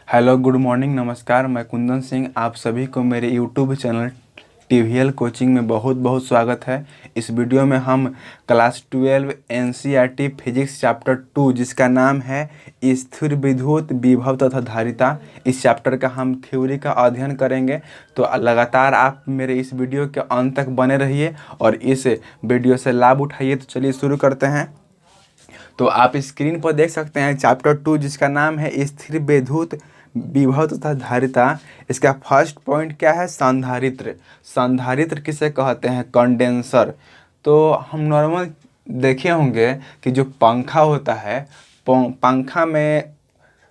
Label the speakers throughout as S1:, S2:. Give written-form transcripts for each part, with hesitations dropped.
S1: Hello, good morning, नमस्कार। मैं कुंदन सिंह। आप सभी को मेरे यूट्यूब चैनल टीवीएल कोचिंग में बहुत बहुत स्वागत है। इस वीडियो में हम क्लास 12 एनसीईआरटी फिजिक्स चैप्टर 2 जिसका नाम है स्थिर विद्युत विभव तथा धारिता, इस चैप्टर का हम थ्योरी का अध्ययन करेंगे। तो लगातार आप मेरे इस वीडियो के अंत तक बने रहिए और इस वीडियो से लाभ उठाइए। तो चलिए शुरू करते हैं। तो आप स्क्रीन पर देख सकते हैं चैप्टर 2 जिसका नाम है स्थिर विद्युत विभव तथा धारिता। इसका फर्स्ट पॉइंट क्या है? संधारित्र। संधारित्र किसे कहते हैं? कंडेंसर। तो हम नॉर्मल देखे होंगे कि जो पंखा होता है, पंखा में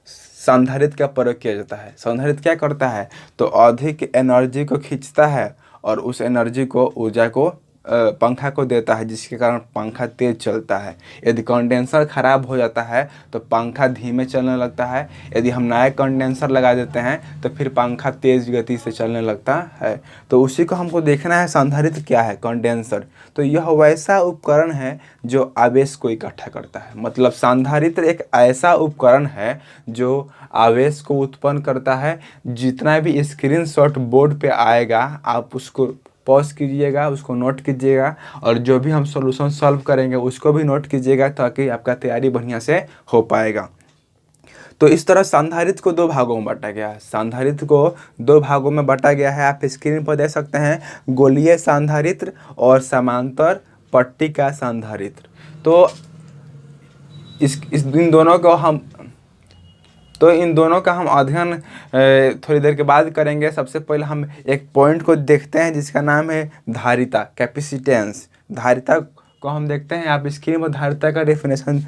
S1: संधारित्र का प्रयोग किया जाता है। संधारित्र क्या करता है? तो अधिक एनर्जी को खींचता है और उस एनर्जी को, ऊर्जा को पंखा को देता है, जिसके कारण पंखा तेज चलता है। यदि कंडेंसर खराब हो जाता है तो पंखा धीमे चलने लगता है। यदि हम नया कंडेंसर लगा देते हैं तो फिर पंखा तेज गति से चलने लगता है। तो उसी को हमको देखना है, संधारित्र क्या है? कंडेंसर। तो यह वैसा उपकरण है जो आवेश को इकट्ठा करता है। मतलब संधारित्र एक ऐसा उपकरण है जो आवेश को उत्पन्न करता है। जितना भी स्क्रीनशॉट बोर्ड पे आएगा आप उसको पॉज कीजिएगा, उसको नोट कीजिएगा और जो भी हम सॉल्यूशन सॉल्व करेंगे उसको भी नोट कीजिएगा ताकि आपका तैयारी बढ़िया से हो पाएगा। तो इस तरह संधारित्र को दो भागों में बांटा गया है। संधारित्र को दो भागों में बांटा गया है। आप स्क्रीन पर देख सकते हैं, गोलीय संधारित्र और समांतर पट्टी का संधारित्र। तो इन दोनों का हम अध्ययन थोड़ी देर के बाद करेंगे। सबसे पहले हम एक पॉइंट को देखते हैं जिसका नाम है धारिता, कैपेसिटेंस। धारिता को हम देखते हैं। आप स्क्रीन पर धारिता का डेफिनेशन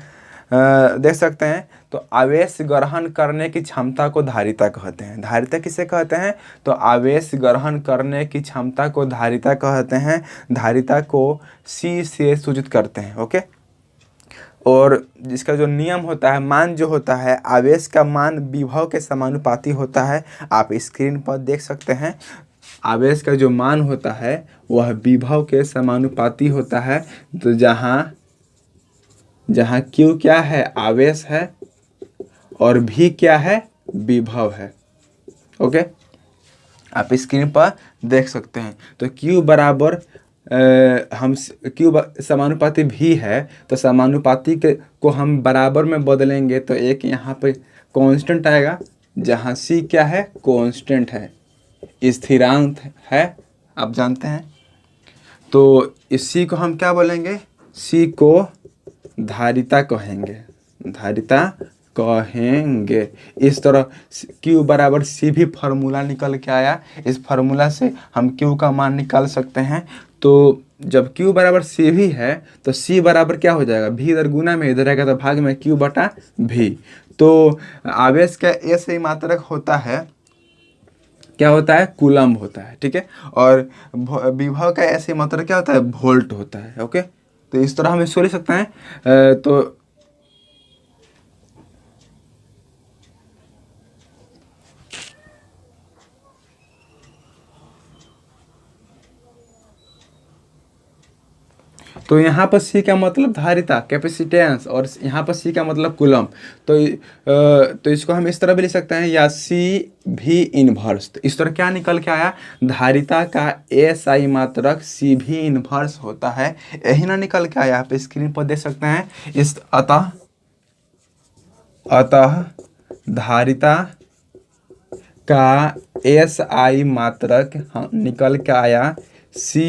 S1: देख सकते हैं। तो आवेश ग्रहण करने की क्षमता को धारिता कहते हैं। धारिता किसे कहते हैं? तो आवेश ग्रहण करने की क्षमता को धारिता कहते हैं। धारिता को C से सूचित करते हैं। ओके। और जिसका जो नियम होता है, मान जो होता है, आवेश का मान विभव के समानुपाती होता है। आप स्क्रीन पर देख सकते हैं, आवेश का जो मान होता है वह विभव के समानुपाती होता है। तो जहाँ Q क्या है? आवेश है और V क्या है? विभव है। ओके, आप स्क्रीन पर देख सकते हैं। तो Q बराबर Q समानुपाती V है, तो समानुपाती को हम बराबर में बदलेंगे तो एक यहाँ पे कांस्टेंट आएगा, जहाँ C क्या है? कांस्टेंट है, स्थिरांक है, आप जानते हैं। तो इस C को हम क्या बोलेंगे? C को धारिता कहेंगे। धारिता कहेंगे। इस तरह Q बराबर C भी फार्मूला निकल के आया। इस फार्मूला से हम Q का मान निकाल सकते हैं। तो जब Q बराबर C भी है तो C बराबर क्या हो जाएगा? V इधर गुना में इधर आएगा तो भाग में Q बटा V। तो आवेश का ऐसे ही मात्रक होता है, क्या होता है? कूलम्ब होता है। ठीक है। और विभव का ऐसे मात्रक क्या होता है? वोल्ट होता है। ओके। तो इस तरह हम इसको लिख सकते हैं। तो यहाँ पर C का मतलब धारिता, कैपेसिटेंस, और यहाँ पर C का मतलब कूलम्ब। तो इसको हम इस तरह भी लिख सकते हैं, या CV इनवर्स। तो इस तरह क्या निकल के आया? धारिता का SI मात्रक CV इनवर्स होता है। यही ना निकल के आया, आप स्क्रीन पर देख सकते हैं। अतः धारिता का SI मात्रक निकल के आया C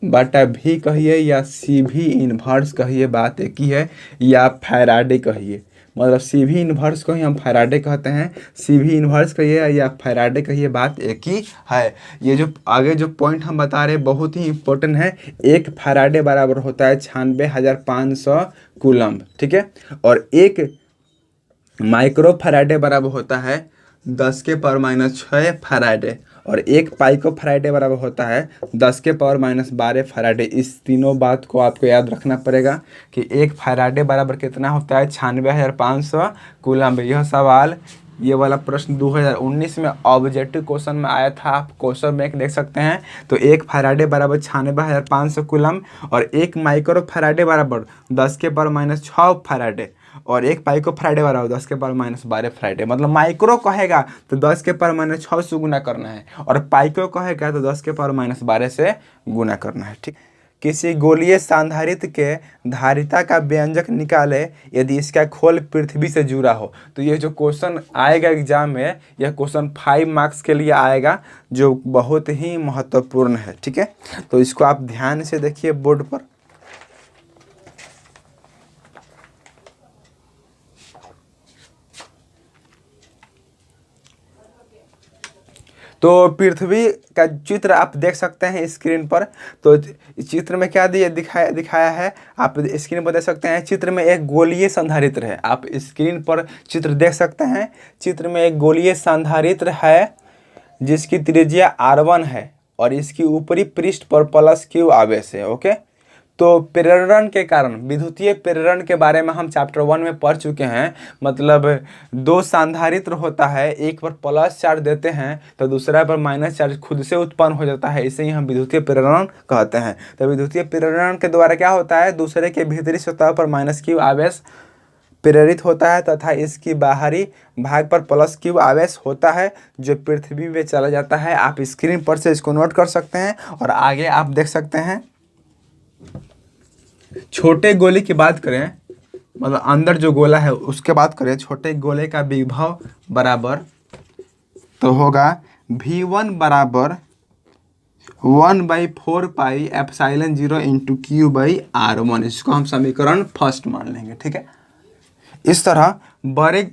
S1: बटा V कहिए या CV इनवर्स कहिए, बात एक ही है, या फैराडे कहिए। मतलब CV इनवर्स को ही हम फैराडे कहते हैं, CV इनवर्स कहिए या फैराडे कहिए, बात एक ही है। ये जो आगे जो पॉइंट हम बता रहे हैं बहुत ही इंपॉर्टेंट है। एक फैराडे बराबर होता है 96,500 कूलम्ब। ठीक है। और एक माइक्रो फैराडे बराबर होता है 10⁻⁶ फैराडे। और एक पाइको फैराडे बराबर होता है 10⁻⁻12 फैराडे। इस तीनों बात को आपको याद रखना पड़ेगा कि एक फैराडे बराबर कितना होता है? 96,500 कूलम्ब। यह सवाल, ये वाला प्रश्न 2019 में ऑब्जेक्टिव क्वेश्चन में आया था। आप क्वेश्चन बैंक देख सकते हैं। तो एक फैराडे बराबर 96,500 कूलम्ब और एक माइक्रो फैराडे बराबर 10⁻⁶ फैराडे। और एक पाइको फ्राइडे बराबर 10 के पावर माइनस 12 फ्राइडे। मतलब माइक्रो कहेगा तो 10 के पावर माइनस 6 से गुना करना है, और पाइको कहेगा तो 10 के पावर माइनस 12 से गुना करना है। ठीक, किसी गोलीय संधारित्र के धारिता का व्यंजक निकाले यदि इसका खोल पृथ्वी से जुड़ा हो। तो ये जो क्वेश्चन आएगा एग्जाम में, यह क्वेश्चन 5 मार्क्स के लिए आएगा, जो बहुत ही महत्वपूर्ण है। ठीक है, तो इसको आप ध्यान से देखिए बोर्ड पर। तो पृथ्वी का चित्र आप देख सकते हैं स्क्रीन पर। तो चित्र में क्या दिखाया है आप स्क्रीन पर देख सकते हैं। चित्र में एक गोलीय संधारित्र है, आप स्क्रीन पर चित्र देख सकते हैं। चित्र में एक गोलीय संधारित्र है जिसकी त्रिज्या R1 है और इसकी ऊपरी पृष्ठ पर प्लस Q आवेश है। ओके, तो प्रेरण के कारण, विद्युतीय प्रेरण के बारे में हम चैप्टर 1 में पढ़ चुके हैं। मतलब दो संधारित्र होता है, एक पर प्लस चार्ज देते हैं तो दूसरा पर माइनस चार्ज खुद से उत्पन्न हो जाता है, इसे ही हम विद्युतीय प्रेरण कहते हैं। तो विद्युतीय प्रेरण के द्वारा क्या होता है, दूसरे के भीतरी सतह पर माइनस Q आवेश प्रेरित होता है तथा इसकी बाहरी भाग पर प्लस Q आवेश होता है जो पृथ्वी में चला जाता है। आप स्क्रीन पर से इसको नोट कर सकते हैं और आगे आप देख सकते हैं। छोटे गोले की बात करें, मतलब अंदर जो गोला है उसके बात करें, छोटे गोले का विभव बराबर तो होगा V1 बराबर 1/4 पाई एप्सिलॉन 0 इंटू Q/R1। इसको हम समीकरण फर्स्ट मान लेंगे। ठीक है, इस तरह बड़े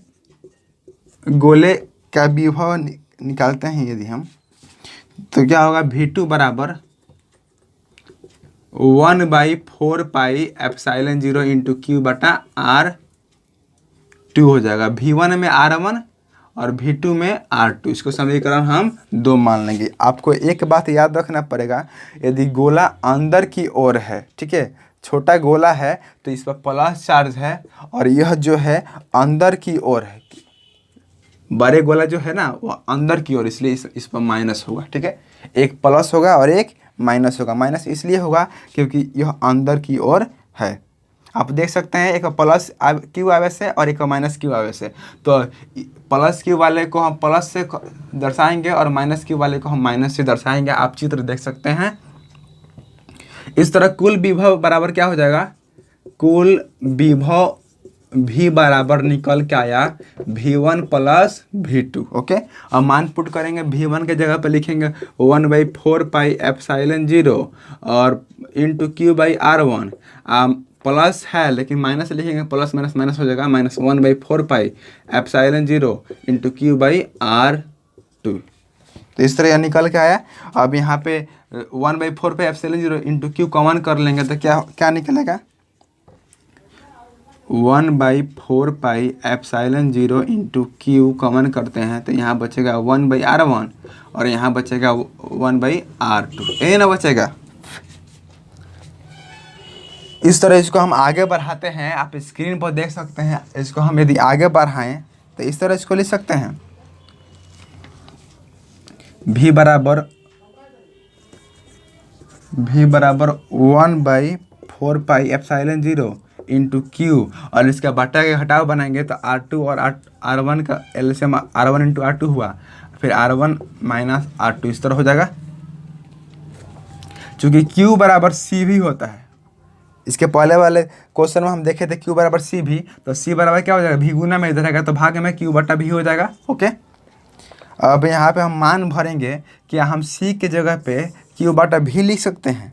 S1: गोले का विभव निकालते हैं यदि हम, तो क्या होगा V2 बराबर 1/4 पाई एप्सिलॉन 0 इंटू Q/R2 हो जाएगा। V1 में R1 और V2 में R2, इसको समीकरण हम 2 मान लेंगे। आपको एक बात याद रखना पड़ेगा, यदि गोला अंदर की ओर है, ठीक है, छोटा गोला है तो इस पर प्लस चार्ज है और यह जो है अंदर की ओर है, बड़े गोला जो है ना वो अंदर की ओर, इसलिए इस पर माइनस होगा। ठीक है, एक प्लस होगा और एक माइनस होगा। माइनस इसलिए होगा क्योंकि यह अंदर की ओर है। आप देख सकते हैं एक प्लस Q आवेश है और एक माइनस Q आवेश है। तो प्लस Q वाले को हम प्लस से दर्शाएंगे और माइनस Q वाले को हम माइनस से दर्शाएंगे। आप चित्र देख सकते हैं। इस तरह कुल विभव बराबर क्या हो जाएगा, कुल विभव V बराबर निकल के आया V1 प्लस V2। ओके, अब मान पुट करेंगे, V1 के जगह पे लिखेंगे 1/4 पाई एप्सिलॉन 0 और इंटू Q/R1। प्लस है लेकिन माइनस लिखेंगे, प्लस माइनस माइनस हो जाएगा, minus 1/4 pi epsilon 0 into Q/R2। तो इस तरह यह निकल के आया। अब यहाँ पे 1/4 pi epsilon 0 into Q common कर लेंगे तो क्या निकलेगा, 1/4 pi epsilon 0 into Q common करते हैं तो यहाँ बचेगा 1/R1 और यहाँ बचेगा 1/R2, यही ना बचेगा। इस तरह इसको हम आगे बढ़ाते हैं, आप स्क्रीन पर देख सकते हैं। इसको हम यदि आगे बढ़ाएं तो इस तरह इसको लिख सकते हैं, V बराबर 1/4 पाई एप्सिलॉन 0 इंटू Q और इसका बटा के घटाव बनाएंगे तो R2 और R1 का एलसीएम R1 इंटू R2 हुआ, फिर R1 माइनस R2 इस तरह हो जाएगा। चूँकि Q बराबर C भी होता है, इसके पहले वाले क्वेश्चन में हम देखे थे Q बराबर C भी, तो C बराबर क्या हो जाएगा, V गुना में इधर रहेगा तो भाग में Q/V हो जाएगा। ओके, अब यहाँ पे हम मान भरेंगे कि हम C के जगह पे Q/V लिख सकते हैं।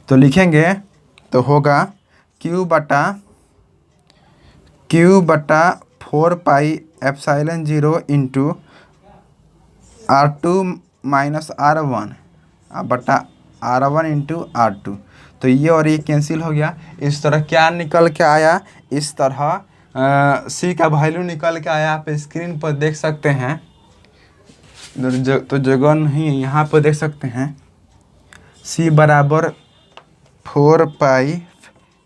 S1: तो लिखेंगे तो होगा Q/4 pi epsilon 0 into R2 minus R1 बटा R1 इंटू R2। तो ये और ये कैंसिल हो गया। इस तरह क्या निकल के आया, इस तरह C का वैल्यू निकल के आया। आप स्क्रीन पर देख सकते हैं, तो जगह नहीं, यहाँ पर देख सकते हैं C बराबर 4 pi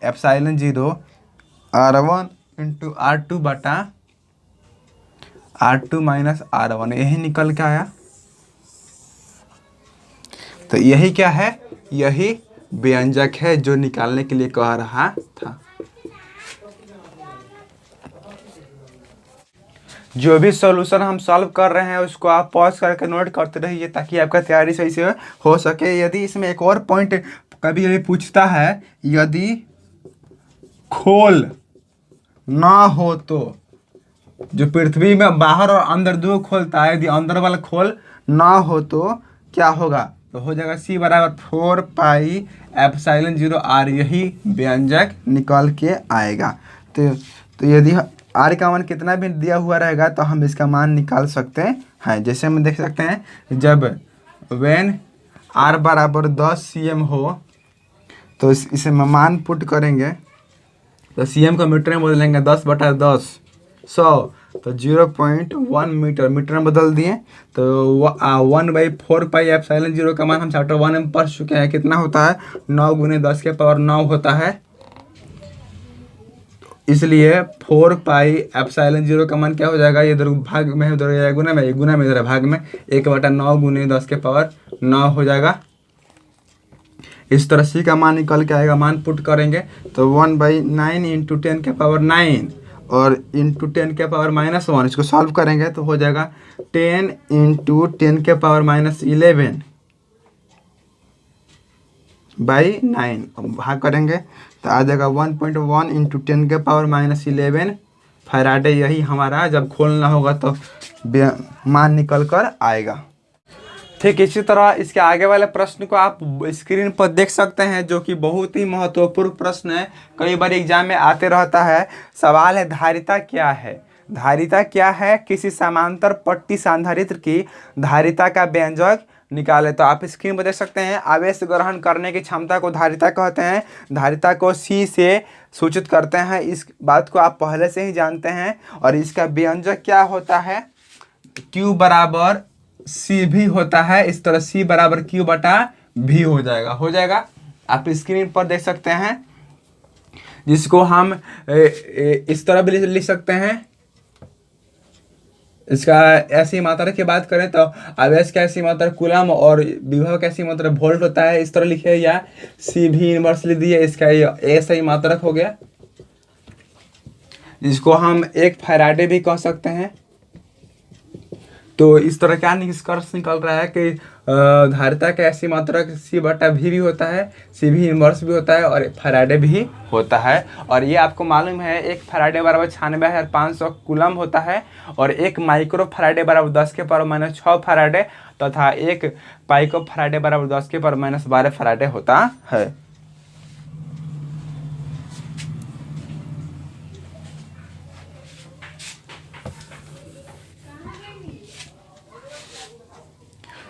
S1: epsilon 0 R1 into R2 बटा R2 माइनस R1, यही निकल के आया। तो यही क्या है, यही व्यंजक है जो निकालने के लिए कह रहा था। जो भी सॉल्यूशन हम सॉल्व कर रहे हैं उसको आप पॉज करके नोट करते रहिए ताकि आपका तैयारी सही से हो सके। यदि इसमें एक और पॉइंट कभी कभी पूछता है, यदि खोल ना हो तो, जो पृथ्वी में बाहर और अंदर दो खोलता है, यदि अंदर वाला खोल ना हो तो क्या होगा, तो हो जाएगा C बराबर 4 पाई एप्सिलॉन 0 R, यही व्यंजक निकल के आएगा। तो यदि R का मान कितना भी दिया हुआ रहेगा तो हम इसका मान निकाल सकते हैं। जैसे हम देख सकते हैं, जब वेन R बराबर 10 cm हो तो इसे मान पुट करेंगे तो cm को मीटर में बदलेंगे, 10 बटा 10 100, तो 0.1 मीटर, मीटर में बदल दिए तो 1/4 पाई एप्सिलॉन 0 का मान हम चैप्टर 1 में पढ़ चुके हैं, कितना होता है 9 गुने 10 के पावर 9 होता है। इसलिए 4 पाई एप्सिलॉन 0 का मान क्या हो जाएगा, इधर भाग में उधर गुना में, गुना में इधर भाग में, 1/9 गुने 10 के पावर 9 हो जाएगा। इस तरह C का मान निकल के आएगा, मान पुट करेंगे तो 1/9 इंटू 10 के पावर 9 और इंटू 10 के पावर -1, इसको सॉल्व करेंगे तो हो जाएगा 10 इंटू 10 के पावर -11 बाई 9, भाग करेंगे तो आ जाएगा 1.1 इंटू 10 के पावर -11 फैराडे। यही हमारा जब खोलना होगा तो मान निकल कर आएगा। ठीक इसी तरह इसके आगे वाले प्रश्न को आप स्क्रीन पर देख सकते हैं, जो कि बहुत ही महत्वपूर्ण प्रश्न है, कई बार एग्जाम में आते रहता है। सवाल है, धारिता क्या है। धारिता क्या है, किसी समांतर पट्टी संधारित्र की धारिता का व्यंजक निकाले। तो आप स्क्रीन पर देख सकते हैं, आवेश ग्रहण करने की क्षमता को धारिता कहते हैं, धारिता को C से सूचित करते हैं। इस बात को आप पहले से ही जानते हैं। और इसका व्यंजक क्या होता है, Q बराबर C भी होता है। इस तरह C बराबर Q बटा V हो जाएगा। आप स्क्रीन पर देख सकते हैं, जिसको हम इस तरह भी लिख सकते हैं। इसका ऐसी मात्रा की बात करें तो आवेश का ऐसी मात्रा कूलम और विभव का ऐसी मात्रा वोल्ट होता है, इस तरह लिखे, या C भी इनवर्स लिख दिए, इसका ऐसा ही मात्रक हो गया, जिसको हम 1 फैराडे भी कह सकते हैं। तो इस तरह क्या निष्कर्ष निकल रहा है कि धारिता का ऐसी मात्रक C बटा V भी होता है, C भी इनवर्स भी होता है और फैराडे भी होता है। और ये आपको मालूम है, 1 फैराडे बराबर 96,500 कूलम होता है और 1 माइक्रो फैराडे बराबर 10 के पावर -6 फैराडे तथा 1 पाइको फैराडे बराबर 10 के पावर -12 फैराडे होता है।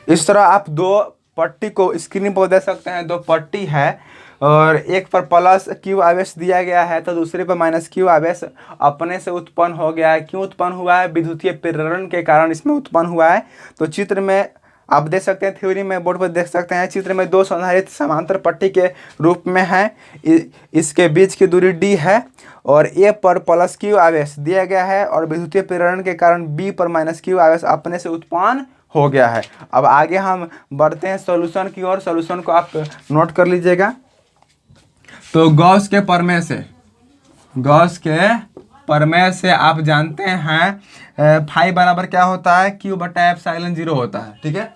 S1: इस तरह आप दो पट्टी को स्क्रीन पर देख सकते हैं, दो पट्टी है और एक पर प्लस Q आवेश दिया गया है तो दूसरे पर -Q आवेश अपने से उत्पन्न हो गया है। क्यों उत्पन्न हुआ है, विद्युतीय प्रेरण के कारण इसमें उत्पन्न हुआ है। तो चित्र में आप देख सकते हैं, थ्योरी में बोर्ड पर देख सकते हैं, चित्र में दो संधारित्र समांतर पट्टी के रूप में है। इसके बीच की दूरी D है और A पर +Q आवेश दिया गया है और विद्युतीय प्रेरण के कारण B पर -Q आवेश अपने से उत्पन्न हो गया है। अब आगे हम बढ़ते हैं सॉल्यूशन की ओर। सॉल्यूशन को आप नोट कर लीजिएगा। तो गॉस के प्रमेय से आप जानते हैं फाई बराबर क्या होता है, Q बटा एप्सिलॉन 0 होता है। ठीक है,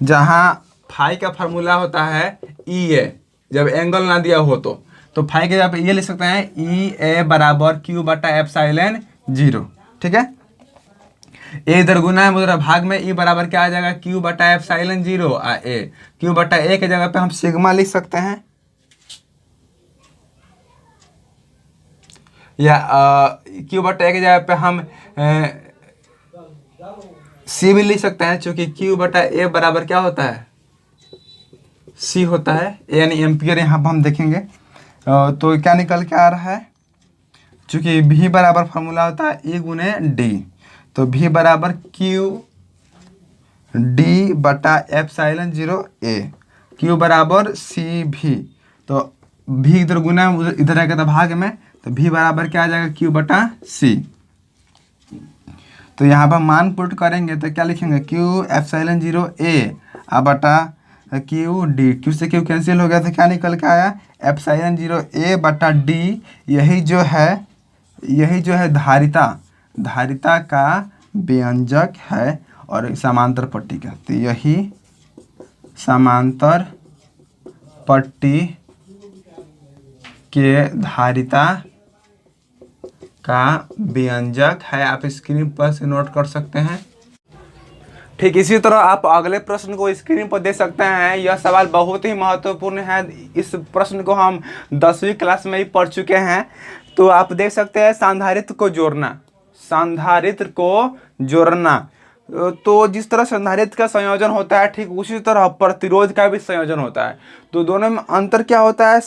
S1: जहां फाई का फार्मूला होता है EA, जब एंगल ना दिया हो तो फाई के जब ये लिख सकते हैं EA बराबर Q बटा एप्सिलॉन 0। ठीक है, ए इधर गुना है उधर भाग में, E बराबर क्या आ जाएगा, Q बटा एप्सिलॉन 0 A। Q बटा A के जगह पे हम सिग्मा लिख सकते हैं, या Q बटा A के जगह पे हम C भी लिख सकते हैं, क्योंकि Q बटा A बराबर क्या होता है, C होता है, यानी एम्पियर यहाँ पर हम देखेंगे। तो क्या निकल के आ रहा है, चूँकि V बराबर फार्मूला होता है E गुने D, तो V बराबर Q D बटा एप्सिलॉन 0 A, Q बराबर CV, तो V इधर गुना इधर आएगा तो भाग में, तो v बराबर क्या आ जाएगा q बटा c। तो यहाँ पर मान पुट करेंगे तो क्या लिखेंगे q एप्सिलॉन 0 a बटा q d, q से q कैंसिल हो गया तो क्या निकल के आया एप्सिलॉन 0 a बटा d। यही जो है धारिता का व्यंजक है और समांतर पट्टी का। तो यही समांतर पट्टी के धारिता का व्यंजक है। आप स्क्रीन पर से नोट कर सकते हैं। ठीक इसी तरह आप अगले प्रश्न को स्क्रीन पर देख सकते हैं। यह सवाल बहुत ही महत्वपूर्ण है। इस प्रश्न को हम 10वीं क्लास में ही पढ़ चुके हैं। तो आप देख सकते हैं संधारित्र को जोड़ना। तो जिस तरह संधारित्र का संयोजन होता है ठीक उसी तरह प्रतिरोध का भी संयोजन होता है। तो दोनों में अंतर क्या होता है,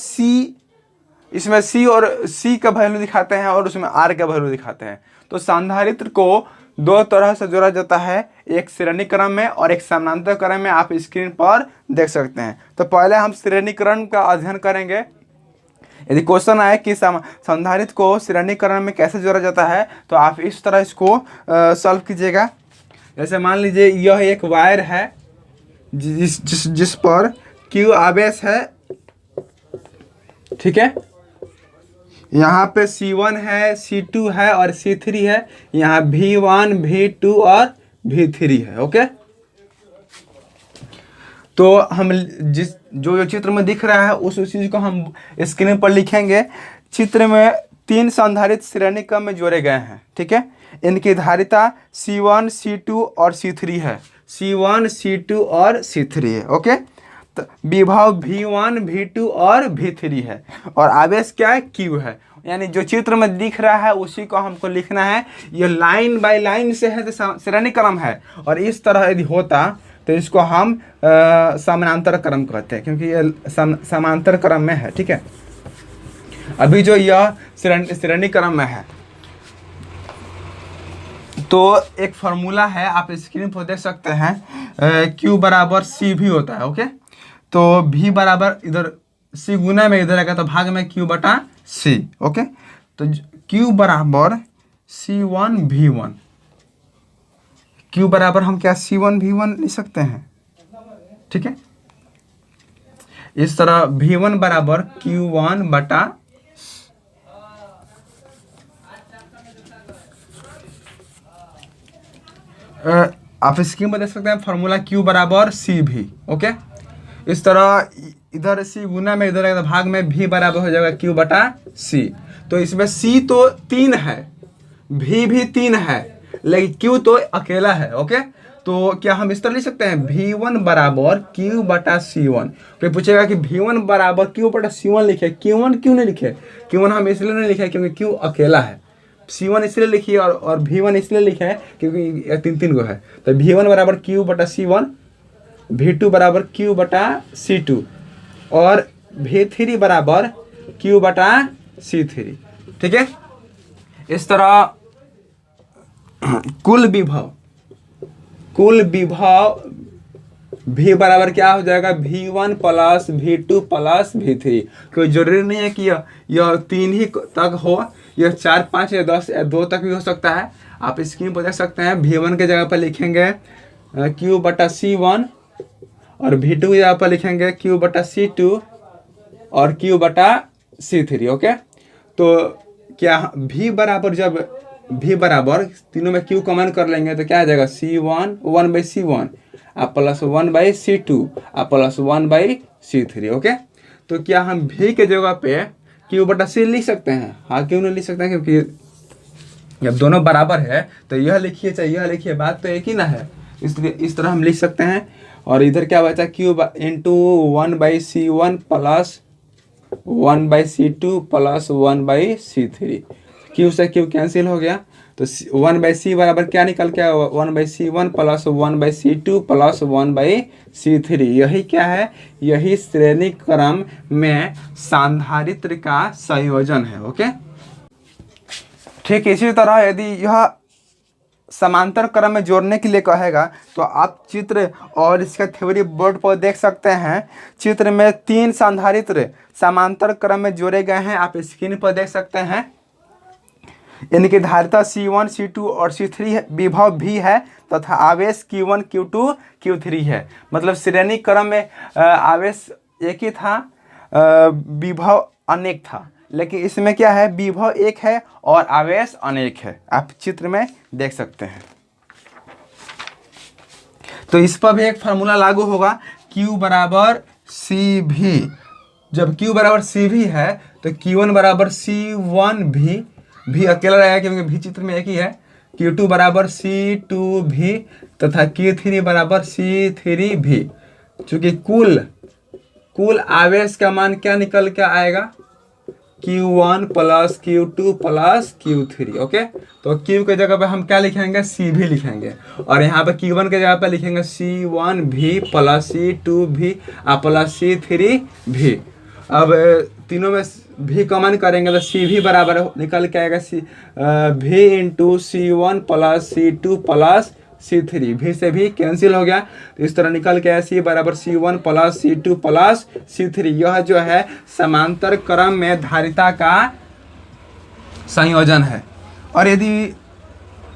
S1: इसमें C का वैल्यू दिखाते हैं और उसमें R का वैल्यू दिखाते हैं। तो संधारित्र को दो तरह से जोड़ा जाता है, एक श्रेणी क्रम में और एक समानांतर क्रम में। आप स्क्रीन पर देख सकते हैं। तो पहले हम श्रेणी क्रम का अध्ययन करेंगे। यदि क्वेश्चन आए कि संधारित्र को श्रेणी क्रम में कैसे जोड़ा जाता है तो आप इस तरह इसको सॉल्व कीजिएगा। जैसे मान लीजिए यह एक वायर है जिस पर Q आवेश है, ठीक है। यहाँ पे C1 है, C2 है और C3 है। यहाँ V1, V2 और V3 है। ओके, तो हम जो चित्र में दिख रहा है उस चीज को हम स्क्रीन पर लिखेंगे। चित्र में 3 संधारित्र श्रेणी क्रम में जोड़े गए हैं, ठीक है। इनकी धारिता C1, C2 और C3 है। C1, C2 और C3 है। ओके, तो विभव V1, V2 और V3 है और आवेश क्या है, Q है। यानी जो चित्र में दिख रहा है उसी को हमको लिखना है। ये लाइन बाय लाइन से है तो श्रेणी क्रम है, और इस तरह यदि होता तो इसको हम समानांतर क्रम कहते हैं, क्योंकि ये समांतर क्रम में है, ठीक है। अभी जो यह श्रेणी क्रम में है, तो एक फॉर्मूला है, आप स्क्रीन पर देख सकते हैं। Q बराबर C भी होता है। ओके, तो V बराबर इधर C गुना में इधर आएगा तो भाग में Q बटा C। ओके, तो Q बराबर C1 V1। Q बराबर हम क्या C1 V1 लिख सकते हैं, ठीक है। इस तरह V1 बराबर Q1 बटा आप स्क्रीन पर देख सकते हैं फॉर्मूला Q बराबर C भी। ओके, इस तरह इधर C गुना में इधर आएगा भाग में V बराबर हो जाएगा Q बटा C। तो इसमें C तो 3 है, V भी 3 है, लेकिन Q तो अकेला है। ओके, तो क्या हम इस तरह लिख सकते हैं V1 बराबर Q बटा C1। फिर पूछेगा कि V1 बराबर Q बटा C1 लिखे, Q1 क्यों नहीं लिखे? Q1 हम इसलिए नहीं लिखे क्योंकि Q अकेला है। C1 इसलिए लिखिए और V1 इसलिए लिखा है क्योंकि 3 गो है। तो V1 बराबर Q बटा C1, V2 बराबर Q बटा C2 और V3 बराबर Q बटा C3, ठीक है। इस तरह कुल विभव V बराबर क्या हो जाएगा, V1 plus V2 plus V3। कोई जरूरी नहीं है कि यह 3 ही तक हो, यह 4, 5 या 10 या 2 तक भी हो सकता है। आप स्क्रीन पर देख सकते हैं V1 के जगह पर लिखेंगे Q बटा C1 और V2 की जगह पर लिखेंगे Q बटा C2 और Q बटा C3। ओके, तो क्या V बराबर, जब V बराबर तीनों में Q कॉमन कर लेंगे तो क्या आ जाएगा C1 1 बाई C1 आप प्लस 1 बाई C2 आप प्लस 1 बाई C3। ओके, तो क्या हम V के जगह पे Q बटा C लिख सकते हैं? हाँ, क्यों नहीं लिख सकते हैं? क्योंकि जब दोनों बराबर है तो यह लिखिए चाहे यह लिखिए, बात तो एक ही ना है। इसलिए इस तरह हम लिख सकते हैं। और इधर क्या बचा, Q into 1 by C1 plus 1 by C2 plus 1 by C3। Q से Q कैंसिल हो गया तो 1 बाई C बराबर क्या निकल के 1 by C1 plus 1 by C2 plus 1 by C3। यही क्या है, यही श्रेणी क्रम में संधारित्र का संयोजन है। ओके, ठीक इसी तरह यदि यह समांतर क्रम में जोड़ने के लिए कहेगा तो आप चित्र और इसका थ्योरी बोर्ड पर देख सकते हैं। चित्र में 3 संधारित्र समांतर क्रम में जोड़े गए हैं, आप स्क्रीन पर देख सकते हैं। इनकी धारिता C1, C2 और C3 विभव भी है तथा आवेश Q1, Q2, Q3 है। मतलब श्रेणी क्रम में आवेश एक ही था, विभव अनेक था, लेकिन इसमें क्या है, विभव एक है और आवेश अनेक है। आप चित्र में देख सकते हैं। तो इस पर भी एक फार्मूला लागू होगा, Q बराबर CV। जब Q बराबर CV है तो Q1 बराबर C1V, भी अकेला रहेगा क्योंकि भी चित्र में एक ही है। Q2 बराबर C2V तथा Q3 बराबर C3V। चूंकि कुल आवेश का मान क्या निकल के आएगा, Q1 plus Q2 plus Q3। Okay, तो Q के जगह पे हम क्या लिखेंगे, CV लिखेंगे, और यहाँ पे Q1 के जगह पे लिखेंगे C1V plus C2V plus C3V। अब तीनों में भी कॉमन करेंगे तो CV बराबर निकल के आएगा V into C1 plus C2 plus C3। भी से भी कैंसिल हो गया, तो इस तरह निकल के आया C बराबर C1 plus C2 plus C3। यह जो है समांतर क्रम में धारिता का संयोजन है। और यदि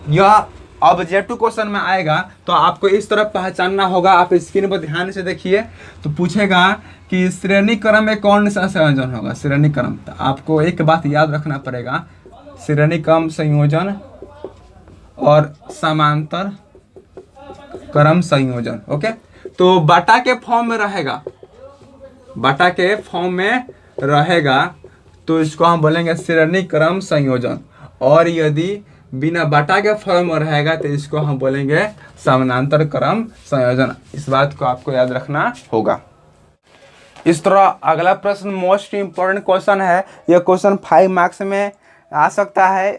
S1: यह ऑब्जेक्टिव क्वेश्चन में आएगा तो आपको इस तरह पहचानना होगा। आप स्क्रीन पर ध्यान से देखिए, तो पूछेगा कि श्रेणी क्रम में कौन सा संयोजन होगा। श्रेणी क्रम, तो आपको एक बात याद रखना पड़ेगा, श्रेणी क्रम संयोजन और समांतर क्रम संयोजन। ओके, तो बटा के फॉर्म में रहेगा, बटा के फॉर्म में रहेगा तो इसको हम बोलेंगे श्रेणी क्रम संयोजन, और यदि बिना बटा के फॉर्म में रहेगा तो इसको हम बोलेंगे समानांतर क्रम संयोजन। इस बात को आपको याद रखना होगा। इस तरह अगला प्रश्न मोस्ट इम्पोर्टेंट क्वेश्चन है। यह क्वेश्चन 5 मार्क्स में आ सकता है।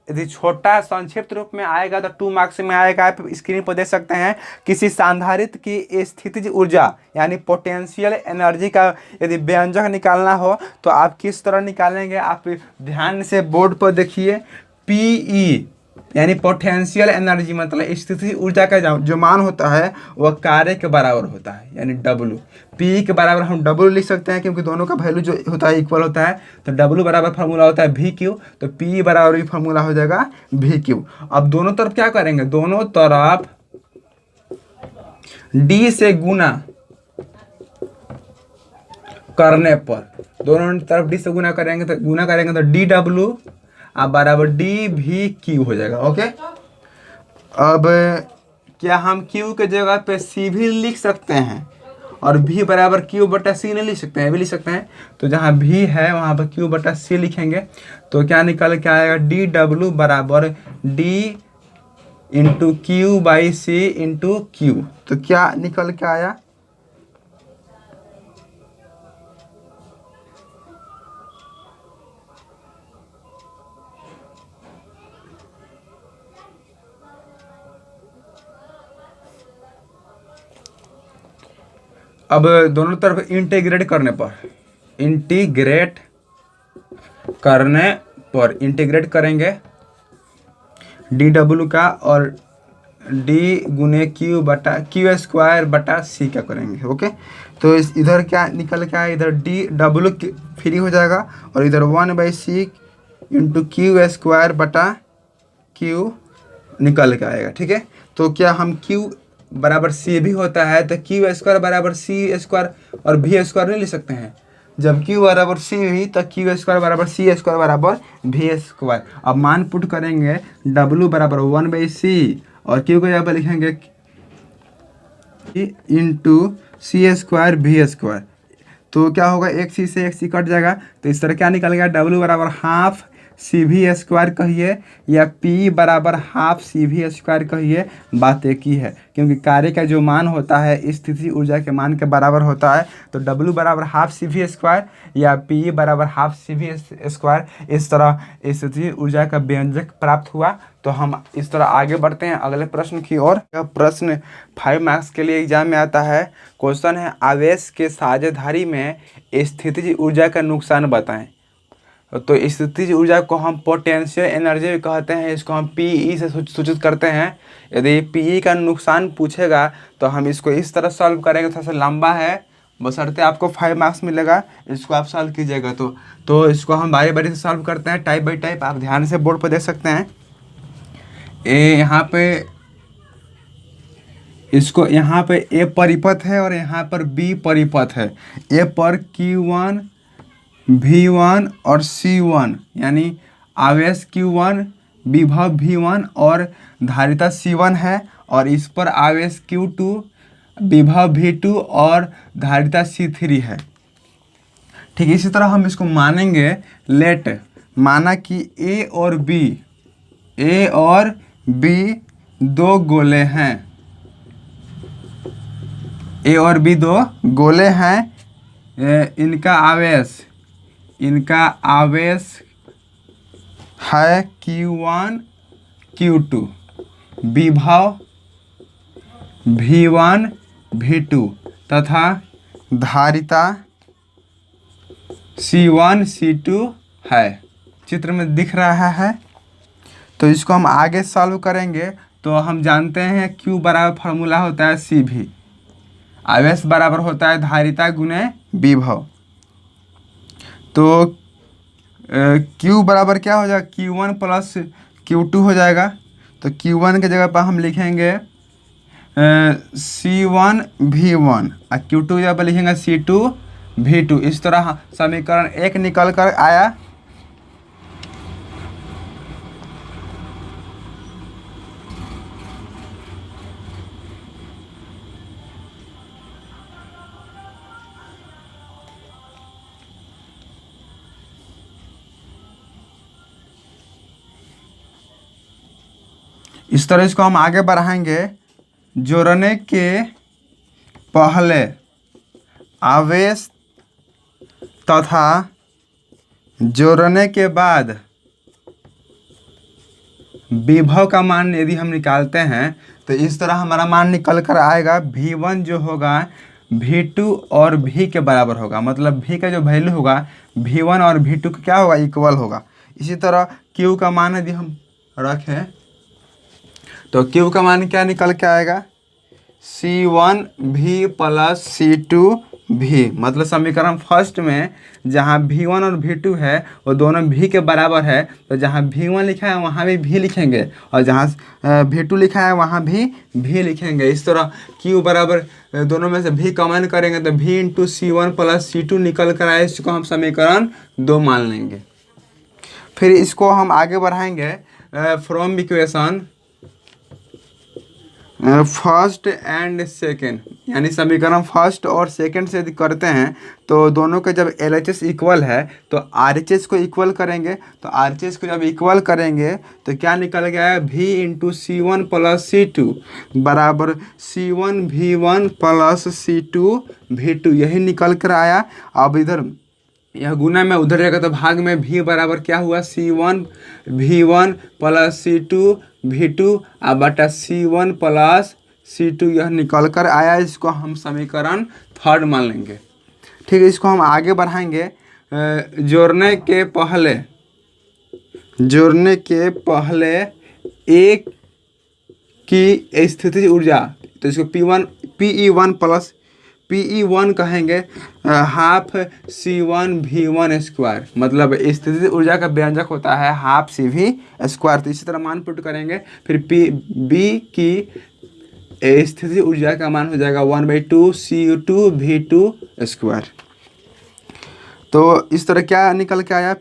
S1: यदि छोटा संक्षिप्त रूप में आएगा तो 2 मार्क्स में आएगा। आप स्क्रीन पर देख सकते हैं, किसी संधारित्र की स्थितिज ऊर्जा यानी पोटेंशियल एनर्जी का यदि व्यंजक निकालना हो तो आप किस तरह निकालेंगे। आप ध्यान से बोर्ड पर देखिए, PE यानी पोटेंशियल एनर्जी मतलब स्थितिज ऊर्जा का जो मान होता है वह कार्य के बराबर होता है, यानी W। PE के बराबर हम W लिख सकते हैं क्योंकि दोनों का वैल्यू जो होता है इक्वल होता है, तो W बराबर फार्मूला होता है VQ, तो PE बराबर भी फार्मूला हो जाएगा VQ। अब दोनों तरफ क्या करेंगे, दोनों तरफ D से गुना करने पर, दोनों तरफ D से गुना करेंगे तो DW बराबर DVQ हो जाएगा। ओके, अब क्या हम Q के जगह पे CV लिख सकते हैं और V बराबर Q बटा C नहीं लिख सकते हैं, भी लिख सकते हैं। तो जहाँ V है वहाँ पर Q बटा C लिखेंगे तो क्या निकल के आएगा, DW बराबर D into Q by C into Q। तो क्या निकल के आया, अब दोनों तरफ इंटीग्रेट करने पर इंटीग्रेट करेंगे DW का, और D गुने Q बटा Q स्क्वायर बटा C क्या करेंगे। ओके, तो इधर क्या निकल के आया, इधर DW फ्री हो जाएगा और इधर 1/C इंटू Q स्क्वायर बटा Q निकल के आएगा। ठीक है, तो क्या हम Q बराबर C भी होता है तो Q स्क्वायर बराबर C स्क्वायर और V स्क्वायर नहीं ले सकते हैं। जब Q बराबर C हुई तो Q स्क्वायर बराबर C स्क्वायर बराबर V स्क्वायर। अब मान पुट करेंगे, W बराबर 1/C और Q को यहाँ पर लिखेंगे into C square V square. तो क्या होगा, एक C से एक C कट जाएगा, तो इस तरह क्या निकलेगा, W बराबर हाफ CV स्क्वायर कहिए या P बराबर हाफ CV स्क्वायर कहिए, बात एक ही है क्योंकि कार्य का जो मान होता है स्थिति ऊर्जा के मान के बराबर होता है। तो W बराबर हाफ CV स्क्वायर या P बराबर हाफ CV स्क्वायर, इस तरह स्थिति ऊर्जा का व्यंजक प्राप्त हुआ। तो हम इस तरह आगे बढ़ते हैं अगले प्रश्न की ओर। यह प्रश्न 5 मार्क्स के लिए एग्जाम में आता है। क्वेश्चन है, आवेश के साझेदारी में स्थितिज ऊर्जा का नुकसान बताएं। तो स्थितिज ऊर्जा को हम पोटेंशियल एनर्जी भी कहते हैं। इसको हम पीई से सूचित करते हैं। यदि पीई का नुकसान पूछेगा तो हम इसको इस तरह सॉल्व करेंगे, थोड़ा सा लंबा है, बशर्ते आपको 5 मार्क्स मिलेगा। इसको आप सॉल्व कीजिएगा। तो इसको हम बारी बारी से सॉल्व करते हैं, टाइप बाई टाइप। आप ध्यान से बोर्ड पर देख सकते हैं। यहाँ पे इसको यहाँ पे ए परिपथ है और यहाँ पर बी परिपथ है। ए पर Q1 V1 और C1 यानी आवेश Q1, विभव V1 और धारिता C1 है, और इस पर आवेश Q2, विभव V2 और धारिता C3 है। ठीक, इसी तरह हम इसको मानेंगे। लेट माना कि ए और बी दो गोले हैं। ए और बी दो गोले हैं। इनका आवेश है Q1 Q2, विभव V1 V2 तथा धारिता C1 C2 है। चित्र में दिख रहा है। तो इसको हम आगे सॉल्व करेंगे। तो हम जानते हैं Q बराबर फार्मूला होता है CV, आवेश बराबर होता है धारिता गुने विभव। तो Q बराबर क्या हो जाएगा, Q1 प्लस Q2 हो जाएगा। तो Q1 के जगह पर हम लिखेंगे C1 V1 और Q2 की जगह पर लिखेंगे C2 V2। इस तरह समीकरण 1 निकल कर आया। इस तरह इसको हम आगे बढ़ाएंगे। जोड़ने के पहले आवेश तथा जोड़ने के बाद विभव का मान यदि हम निकालते हैं तो इस तरह हमारा मान निकल कर आएगा। V1 जो होगा V2 और V के बराबर होगा, मतलब V का जो वैल्यू होगा V1 और V2 का क्या होगा, इक्वल होगा। इसी तरह Q का मान यदि हम रखें तो Q का मान क्या निकल के आएगा, C1V प्लस C2V। मतलब समीकरण फर्स्ट में जहाँ V1 और V2 है वो दोनों V के बराबर है, तो जहाँ V1 लिखा है वहाँ भी V लिखेंगे और जहाँ V2 लिखा है वहाँ भी V लिखेंगे। इस तरह Q बराबर दोनों में से V कॉमन करेंगे तो V into C1 plus C2 निकल कर आए। इसको हम समीकरण 2 मान लेंगे। फिर इसको हम आगे बढ़ाएंगे। From equation first and second, यानी समीकरण फर्स्ट और सेकेंड से यदि करते हैं तो दोनों के जब LHS इक्वल है तो RHS को इक्वल करेंगे। तो RHS को जब इक्वल करेंगे तो क्या निकल गया है, V into C1 plus C2 बराबर C1 V1 plus C2 V2, यही निकल कर आया। अब इधर यह गुना में उधर रहेगा तो भाग में V बराबर क्या हुआ, C1 V1 plus C2 V2 और बटा C1 प्लस C2, यह निकल कर आया। इसको हम समीकरण 3 मान लेंगे। ठीक है, इसको हम आगे बढ़ाएंगे। जोड़ने के पहले एक की स्थितिज ऊर्जा, तो इसको PE1 प्लस PE1 कहेंगे हाफ C1 V1 स्क्वायर, मतलब स्थितिज ऊर्जा का व्यंजक होता है हाफ CV स्क्वायर। तो इसी तरह मान पुट करेंगे। फिर B की स्थितिज ऊर्जा का मान हो जाएगा 1/2 C2 V2 स्क्वायर। तो इस तरह क्या निकल के आया,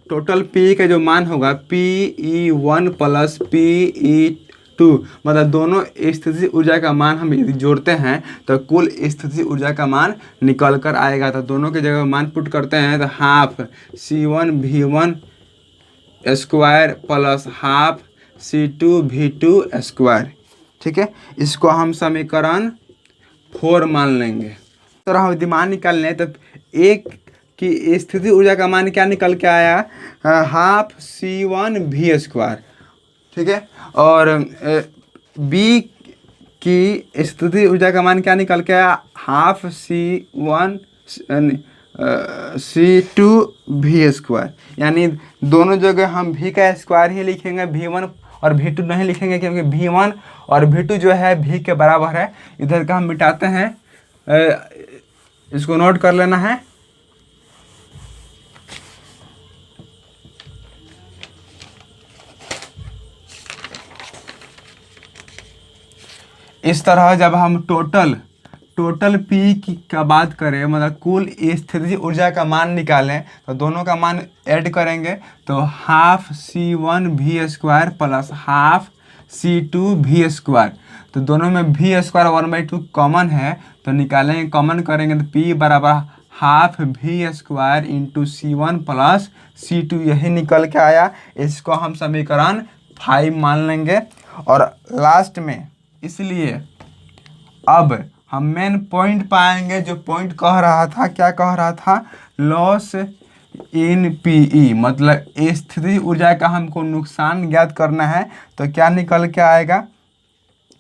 S1: टोटल P का जो मान होगा PE1 प्लस PE2, मतलब दोनों स्थितिज ऊर्जा का मान हम यदि जोड़ते हैं तो कुल स्थितिज ऊर्जा का मान निकल कर आएगा। तो दोनों के जगह मान पुट करते हैं तो half C1 V1 square plus half C2 V2 square. ठीक है, इसको हम समीकरण 4 मान लेंगे। तो हम यदि मान निकाल लें तो एक की स्थितिज ऊर्जा का मान क्या निकल के आया, हाफ C1 V स्क्वायर। ठीक है, और B की स्थितिज ऊर्जा का मान क्या निकल के आया, हाफ C1 C2V², यानी दोनों जगह हम V का स्क्वायर ही लिखेंगे, V1 और V2 नहीं लिखेंगे, क्योंकि V1 और V2 जो है V के बराबर है। इधर का हम मिटाते हैं, इसको नोट कर लेना है। इस तरह जब हम टोटल P का बात करें, मतलब कुल स्थितिज ऊर्जा का मान निकालें, तो दोनों का मान ऐड करेंगे तो half C1V² plus half C2V²। तो दोनों में V² 1/2 कॉमन है, तो निकालेंगे, कॉमन करेंगे तो P बराबर half V² into C1 plus C2, यही निकल के आया। इसको हम समीकरण 5 मान लेंगे। और लास्ट में, इसलिए अब हम मेन पॉइंट पाएंगे, जो पॉइंट कह रहा था, क्या कह रहा था, लॉस इन पीई, मतलब स्थितिज ऊर्जा का हमको नुकसान ज्ञात करना है। तो क्या निकल के आएगा,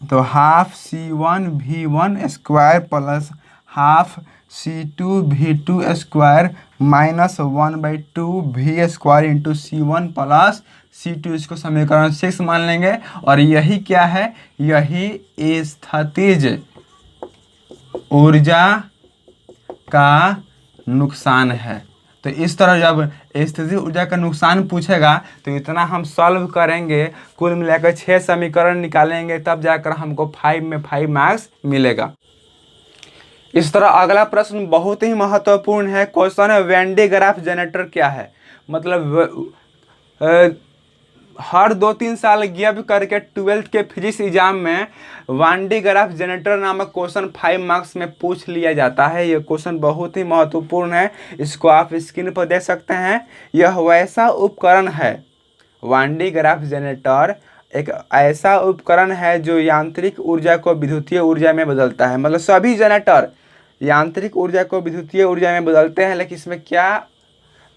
S1: तो half C1V² plus half C2V² minus 1/2 V² into C1 plus C2, इसको समीकरण 6 मान लेंगे। और यही क्या है, यही स्थितिज ऊर्जा का नुकसान है। तो इस तरह जब स्थितिज ऊर्जा का नुकसान पूछेगा तो इतना हम सॉल्व करेंगे, कुल मिलाकर 6 समीकरण निकालेंगे, तब जाकर हमको 5 में 5 मार्क्स मिलेगा। इस तरह अगला प्रश्न बहुत ही महत्वपूर्ण है। क्वेश्चन है वेन डे ग्राफ जनरेटर क्या है। मतलब हर 2-3 साल गैप करके 12th के फिजिक्स एग्जाम में वन डे ग्राफ जनरेटर नामक क्वेश्चन 5 मार्क्स में पूछ लिया जाता है। यह क्वेश्चन बहुत ही महत्वपूर्ण है, इसको आप स्क्रीन पर देख सकते हैं। यह वैसा उपकरण है, वन डे ग्राफ जनरेटर एक ऐसा उपकरण है जो यांत्रिक ऊर्जा को विद्युतीय ऊर्जा में बदलता है। मतलब सभी जनरेटर यांत्रिक ऊर्जा को विद्युतीय ऊर्जा में बदलते हैं, लेकिन इसमें क्या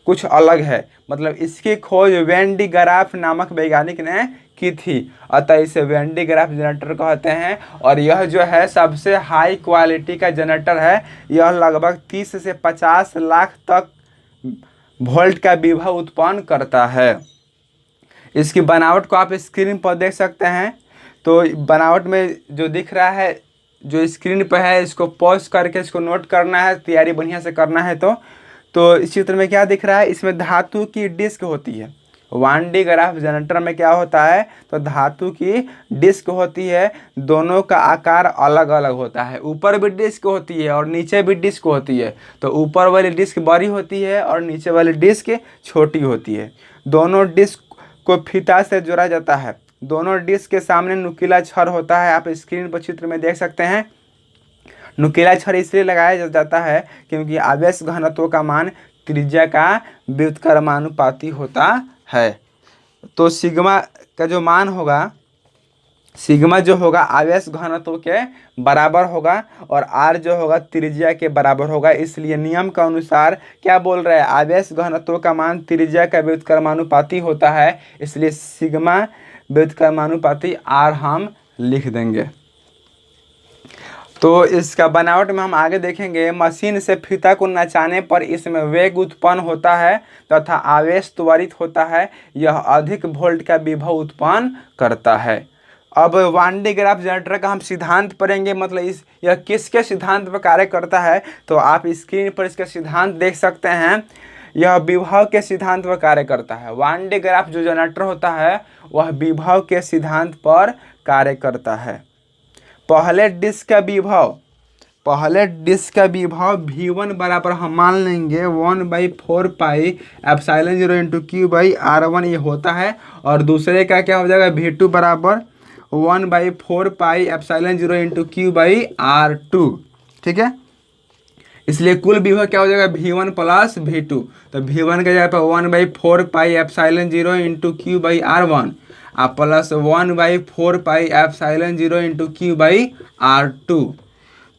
S1: कुछ अलग है। मतलब इसकी खोज वेन डे ग्राफ नामक वैज्ञानिक ने की थी, अतः इसे वेन डे ग्राफ जनरेटर कहते हैं। और यह जो है सबसे हाई क्वालिटी का जनरेटर है। यह लगभग 30 से 50 लाख तक वोल्ट का विभव उत्पन्न करता है। इसकी बनावट को आप स्क्रीन पर देख सकते हैं। तो बनावट में जो दिख रहा है, जो स्क्रीन पर है, इसको पॉज करके इसको नोट करना है, तैयारी बढ़िया से करना है। तो इस चित्र में क्या दिख रहा है, इसमें धातु की डिस्क होती है। वन डे ग्राफ जनरेटर में क्या होता है, तो धातु की डिस्क होती है। दोनों का आकार अलग अलग होता है, ऊपर भी डिस्क होती है और नीचे भी डिस्क होती है। तो ऊपर वाली डिस्क बड़ी होती है और नीचे वाली डिस्क छोटी होती है। दोनों डिस्क को फीता से जोड़ा जाता है। दोनों डिस्क के सामने नुकीला छड़ होता है, आप स्क्रीन पर चित्र में देख सकते हैं। नुकीला छड़ इसलिए लगाया जाता है क्योंकि आवेश घनत्व का मान त्रिज्या का व्युत्क्रमानुपाती होता है। तो सिग्मा का जो मान होगा, सिग्मा जो होगा आवेश घनत्व के बराबर होगा और आर जो होगा त्रिज्या के बराबर होगा। इसलिए नियम के अनुसार क्या बोल रहा है, आवेश घनत्व का मान त्रिज्या का व्युत्क्रमानुपाती होता है। इसलिए सिग्मा व्युत्क्रमानुपाती आर हम लिख देंगे। तो इसका बनावट में हम आगे देखेंगे। मशीन से फीता को नचाने पर इसमें वेग उत्पन्न होता है तथा आवेश त्वरित होता है। यह अधिक वोल्ट का विभव उत्पन्न करता है। अब वन डे ग्राफ जनरेटर का हम सिद्धांत पढ़ेंगे, मतलब यह किसके सिद्धांत पर कार्य करता है। तो आप स्क्रीन पर इसका सिद्धांत देख सकते हैं। यह विभव के सिद्धांत पर कार्य करता है। वन डे ग्राफ जो जनरेटर होता है वह विभव के सिद्धांत पर कार्य करता है। पहले डिस्क का विभव V1 बराबर हम मान लेंगे 1/4 पाई एप्सिलॉन 0 इंटू Q/R1 ये होता है। और दूसरे का क्या हो जाएगा, V2 बराबर 1/4 पाई एप्सिलॉन 0 इंटू Q/R2। ठीक है, इसलिए कुल विभव क्या हो जाएगा, V1 प्लस V2। तो V1 का जगह पर 1/4 pi epsilon 0 into Q/R1 plus 1/4 pi epsilon 0 into Q/R2।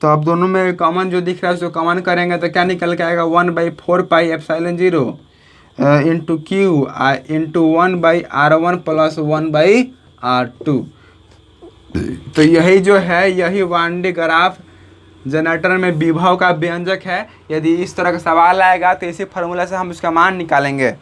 S1: तो अब दोनों में कॉमन जो दिख रहा है उसको कॉमन करेंगे तो क्या निकल के आएगा, 1/4 pi epsilon 0 into Q into 1/R1 plus 1/R2। तो यही जो है, यही वन डे ग्राफ जनरेटर में विभव का व्यंजक है। यदि इस तरह का सवाल आएगा तो इसी फार्मूला से हम उसका मान निकालेंगे।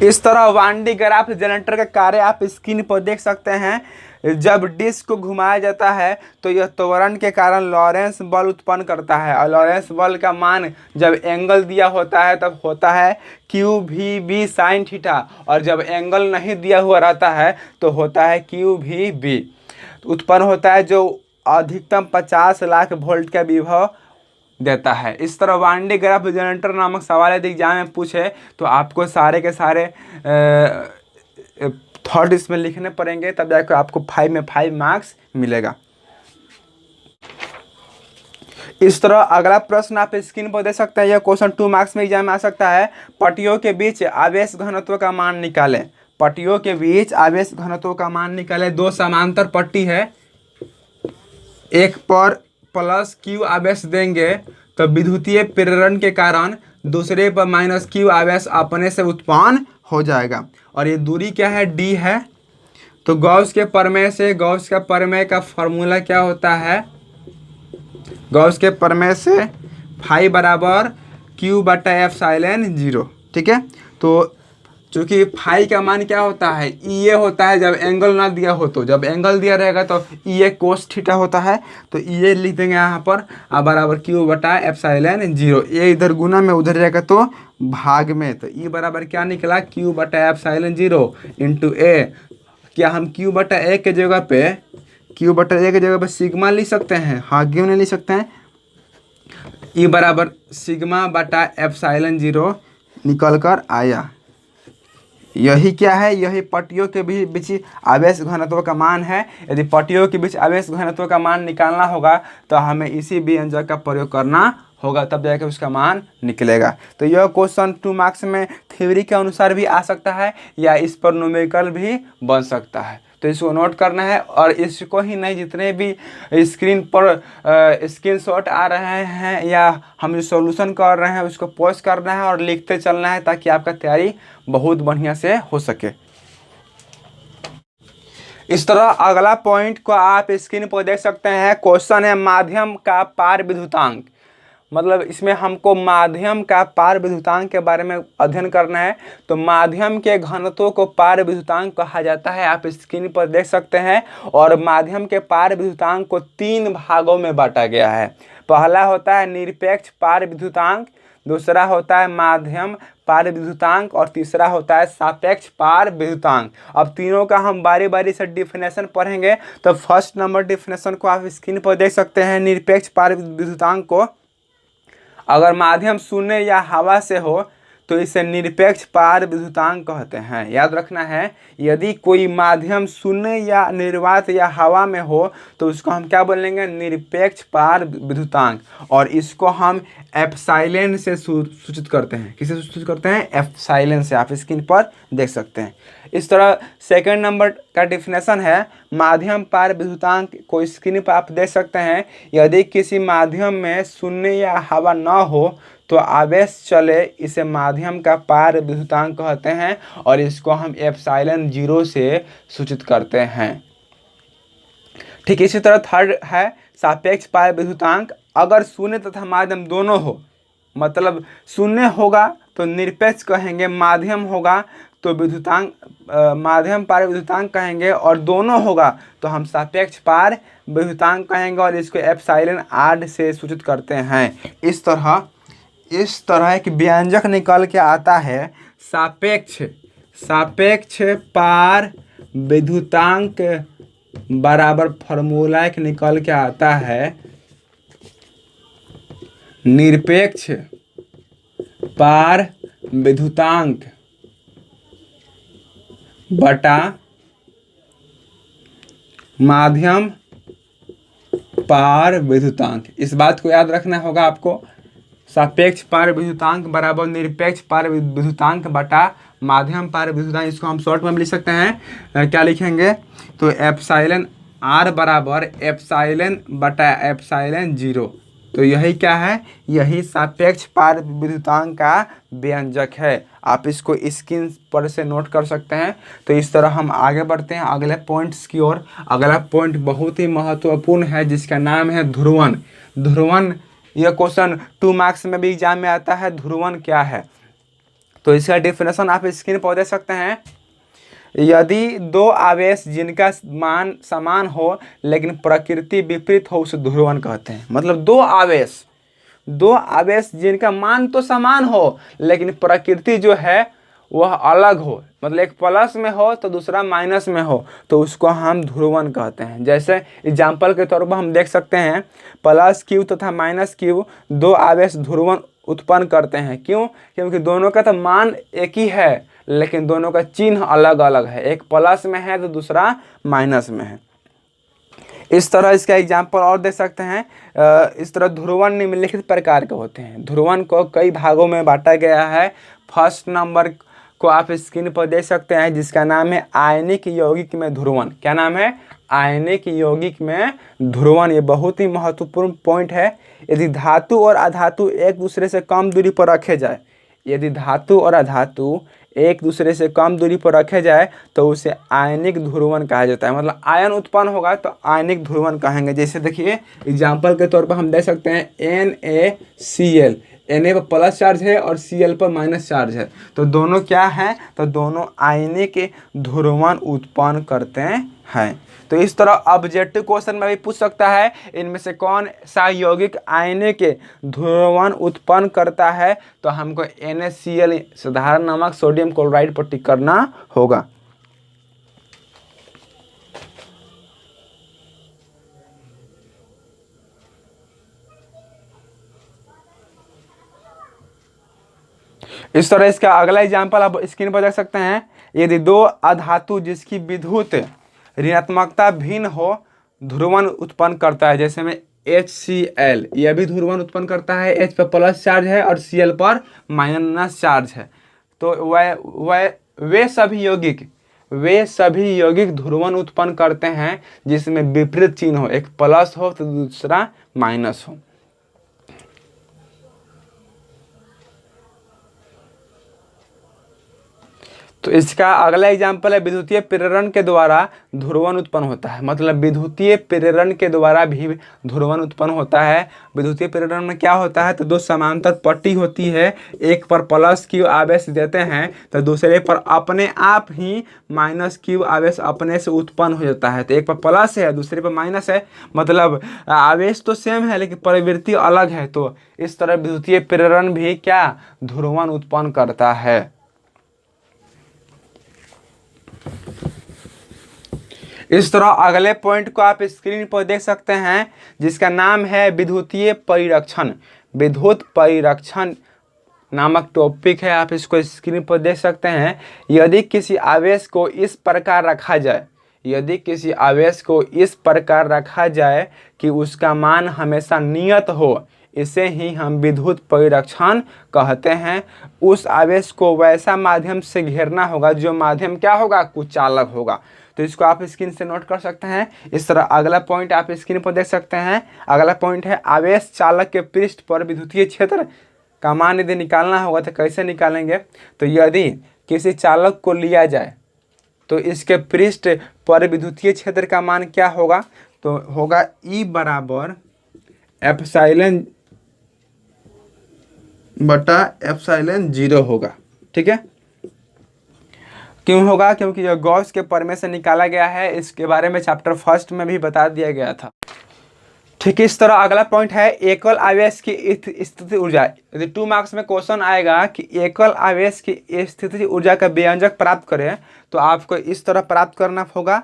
S1: इस तरह 1D ग्राफ जनरेटर का कार्य आप स्क्रीन पर देख सकते हैं। जब डिस्क को घुमाया जाता है तो यह त्वरण के कारण लॉरेंस बल उत्पन्न करता है, और लॉरेंस बल का मान जब एंगल दिया होता है तब होता है QVB sin थीटा, और जब एंगल नहीं दिया हुआ रहता है तो होता है QVB। उत्पन्न होता है जो अधिकतम 50 लाख वोल्ट का विभव देता है। इस तरह 1D ग्राफ जनरेटर नामक सवाल यदि एग्जाम में पूछे तो आपको सारे के सारे थॉट इसमें लिखने पड़ेंगे, तब जाकर आपको 5 में 5 मार्क्स मिलेगा। इस तरह अगला प्रश्न आप स्क्रीन पर दे सकते हैं। यह क्वेश्चन 2 मार्क्स में एग्जाम में आ सकता है। पट्टियों के बीच आवेश घनत्व का मान निकालें। पट्टियों के बीच आवेश घनत्व का मान निकालें। दो समांतर पट्टी है, एक पर प्लस Q आवेश देंगे तो विद्युतीय प्रेरण के कारण दूसरे पर माइनस Q आवेश अपने से उत्पन्न हो जाएगा। और ये दूरी क्या है, D है। तो गॉस के प्रमेय से, गॉस का प्रमेय का फॉर्मूला क्या होता है, गॉस के प्रमेय से फाई बराबर Q/ε0। ठीक है, तो चूँकि फाई का मान क्या होता है, EA होता है जब एंगल ना दिया हो। तो जब एंगल दिया रहेगा तो EA कोस थीटा होता है, तो EA लिख देंगे यहाँ पर बराबर Q/ε0। ये इधर गुना में उधर रहेगा तो भाग में, तो E बराबर क्या निकला, Q/ε0 इंटू A। क्या हम Q/A के जगह पे सिग्मा लिख सकते हैं? हाँ, क्यों नहीं लिख सकते हैं। E बराबर σ/ε0 निकल कर आया। यही क्या है, यही पट्टियों के बीच आवेश घनत्व का मान है। यदि पट्टियों के बीच आवेश घनत्व का मान निकालना होगा तो हमें इसी व्यंजक का प्रयोग करना होगा, तब जाकर उसका मान निकलेगा। तो यह क्वेश्चन 2 मार्क्स में थ्योरी के अनुसार भी आ सकता है या इस पर न्यूमेरिकल भी बन सकता है। तो इसको नोट करना है, और इसको ही नहीं, जितने भी स्क्रीन पर स्क्रीनशॉट आ रहे हैं या हम जो सॉल्यूशन कर रहे हैं उसको पोस्ट करना है और लिखते चलना है, ताकि आपका तैयारी बहुत बढ़िया से हो सके। इस तरह अगला पॉइंट को आप स्क्रीन पर देख सकते हैं। क्वेश्चन है माध्यम का पार विद्युतांक। मतलब इसमें हमको माध्यम का पार विद्युतांक के बारे में अध्ययन करना है। तो माध्यम के घनत्व को पार विद्युतांक कहा जाता है, आप स्क्रीन पर देख सकते हैं। और माध्यम के पार विद्युतांक को 3 भागों में बांटा गया है। पहला होता है निरपेक्ष पार विद्युतांक, दूसरा होता है माध्यम पार विद्युतांक, और तीसरा होता है सापेक्ष पार विद्युतांक। अब तीनों का हम बारी बारी से डिफिनेशन पढ़ेंगे। तो फर्स्ट नंबर डिफिनेशन को आप स्क्रीन पर देख सकते हैं। निरपेक्ष पार विद्युतांक को, अगर माध्यम शून्य या हवा से हो तो इसे निरपेक्ष पार विद्युतांक कहते हैं। याद रखना है, यदि कोई माध्यम शून्य या निर्वात या हवा में हो तो उसको हम क्या बोलेंगे, निरपेक्ष पार विद्युतांक। और इसको हम एप्सिलॉन से सूचित करते हैं। किसे सूचित करते हैं? एप्सिलॉन से। आप स्क्रीन पर देख सकते हैं। इस तरह सेकंड नंबर का डिफिनेशन है माध्यम पार विद्युतांक को स्क्रीन पर आप देख सकते हैं। यदि किसी माध्यम में शून्य या हवा न हो तो आवेश चले, इसे माध्यम का पार विद्युतांक कहते हैं, और इसको हम ε0 से सूचित करते हैं। ठीक इसी तरह थर्ड है सापेक्ष पार विद्युतांक। अगर शून्य तथा माध्यम दोनों हो, मतलब शून्य होगा तो निरपेक्ष कहेंगे, माध्यम होगा तो विद्युतांक माध्यम पार विद्युतांक कहेंगे, और दोनों होगा तो हम सापेक्ष पार विद्युतांक कहेंगे, और इसको ε8 से सूचित करते हैं। इस तरह एक व्यंजक निकल के आता है सापेक्ष पार विद्युतांक बराबर फॉर्मूला एक निकल के आता है निरपेक्ष पार विद्युतांक बटा माध्यम पार विद्युतांक। इस बात को याद रखना होगा आपको। सापेक्ष पार विद्युतांक बराबर निरपेक्ष पार विद्युतांक बटा माध्यम पार विद्युतांक। इसको हम शॉर्ट में लिख सकते हैं। क्या लिखेंगे? तो एप्सिलॉन आर बराबर एप्सिलॉन बटा ε0। तो यही क्या है? यही सापेक्ष पार विद्युतांक का व्यंजक है। आप इसको स्क्रीन पर से नोट कर सकते हैं। तो इस तरह हम आगे बढ़ते हैं अगले पॉइंट्स की ओर। अगला पॉइंट बहुत ही महत्वपूर्ण है जिसका नाम है ध्रुवन। ध्रुवन, यह क्वेश्चन 2 मार्क्स में भी एग्जाम में आता है। ध्रुवन क्या है? तो इसका डेफिनेशन आप स्क्रीन पर देख सकते हैं। यदि दो आवेश जिनका मान समान हो लेकिन प्रकृति विपरीत हो उसे ध्रुवन कहते हैं। मतलब दो आवेश जिनका मान तो समान हो लेकिन प्रकृति जो है वह अलग हो, मतलब एक प्लस में हो तो दूसरा माइनस में हो, तो उसको हम ध्रुवन कहते हैं। जैसे एग्जाम्पल के तौर पर हम देख सकते हैं प्लस क्यू तथा माइनस क्यू दो आवेश ध्रुवन उत्पन्न करते हैं। क्यों? क्योंकि दोनों का तो मान एक ही है लेकिन दोनों का चिन्ह अलग अलग है, एक प्लस में है तो दूसरा माइनस में है। इस तरह इसका एग्जाम्पल और दे सकते हैं। इस तरह ध्रुवन निम्नलिखित प्रकार के होते हैं। ध्रुवन को कई भागों में बांटा गया है। फर्स्ट नंबर को आप स्क्रीन पर देख सकते हैं जिसका नाम है आयनिक यौगिक में ध्रुवन। क्या नाम है? आयनिक यौगिक में ध्रुवन। ये बहुत ही महत्वपूर्ण पॉइंट है। यदि धातु और अधातु एक दूसरे से कम दूरी पर रखे जाए, यदि धातु और अधातु एक दूसरे से कम दूरी पर रखे जाए तो उसे आयनिक ध्रुवन कहा जाता है। मतलब आयन उत्पन्न होगा तो आयनिक ध्रुवन कहेंगे। जैसे देखिए एग्जाम्पल के तौर पर हम देख सकते हैं NaCl, Na पर प्लस चार्ज है और Cl पर माइनस चार्ज है, तो दोनों क्या है? तो दोनों आयनिक ध्रुवन उत्पन्न करते हैं। तो इस तरह ऑब्जेक्टिव क्वेश्चन में भी पूछ सकता है इनमें से कौन सा यौगिक आयनिक ध्रुवन उत्पन्न करता है, तो हमको NaCl साधारण नमक सोडियम क्लोराइड पर टिक करना होगा। इस तरह इसका अगला एग्जाम्पल आप स्क्रीन पर देख सकते हैं। यदि दो अधातु जिसकी विद्युत ऋणात्मकता भिन्न हो ध्रुवन उत्पन्न करता है, जैसे में HCl, यह भी ध्रुवन उत्पन्न करता है। H पर प्लस चार्ज है और Cl पर माइनस चार्ज है, तो वे सभी यौगिक ध्रुवन उत्पन्न करते हैं जिसमें विपरीत चिन्ह हो, एक प्लस हो तो दूसरा माइनस हो। तो इसका अगला एग्जाम्पल है विद्युतीय प्रेरण के द्वारा ध्रुवन उत्पन्न होता है। मतलब विद्युतीय प्रेरण के द्वारा भी ध्रुवन उत्पन्न होता है। विद्युतीय प्रेरण में क्या होता है? तो दो समांतर पट्टी होती है, एक पर प्लस क्यू आवेश देते हैं तो दूसरे पर अपने आप ही माइनस क्यू आवेश अपने से उत्पन्न हो जाता है। तो एक पर प्लस है दूसरे पर माइनस है, मतलब आवेश तो सेम है लेकिन प्रवृत्ति अलग है। तो इस तरह विद्युतीय प्रेरण भी क्या ध्रुवन उत्पन्न करता है। इस तरह अगले पॉइंट को आप स्क्रीन पर देख सकते हैं जिसका नाम है विद्युतीय परिरक्षण। विद्युत परिरक्षण नामक टॉपिक है, आप इसको स्क्रीन पर देख सकते हैं। यदि किसी आवेश को इस प्रकार रखा जाए, यदि किसी आवेश को इस प्रकार रखा जाए कि उसका मान हमेशा नियत हो, इसे ही हम विद्युत परिरक्षण कहते हैं। उस आवेश को वैसा माध्यम से घेरना होगा जो माध्यम क्या होगा? कुचालक होगा। तो इसको आप स्क्रीन से नोट कर सकते हैं। इस तरह अगला पॉइंट आप स्क्रीन पर देख सकते हैं। अगला पॉइंट है आवेश चालक के पृष्ठ पर विद्युतीय क्षेत्र का मान यदि निकालना होगा तो कैसे निकालेंगे? तो यदि किसी चालक को लिया जाए तो इसके पृष्ठ पर विद्युतीय क्षेत्र का मान क्या होगा? तो होगा E बराबर एप्सिलॉन बटा एप्सिलॉन 0 होगा। ठीक है, क्यों होगा? क्योंकि यह गॉस के प्रमेय से निकाला गया है। इसके बारे में चैप्टर फर्स्ट में भी बता दिया गया था। ठीक है, इस तरह अगला पॉइंट है एकल आवेश की स्थितिज ऊर्जा। यदि 2 मार्क्स में क्वेश्चन आएगा कि एकल आवेश की स्थितिज ऊर्जा का व्यंजक प्राप्त करें तो आपको इस तरह प्राप्त करना होगा।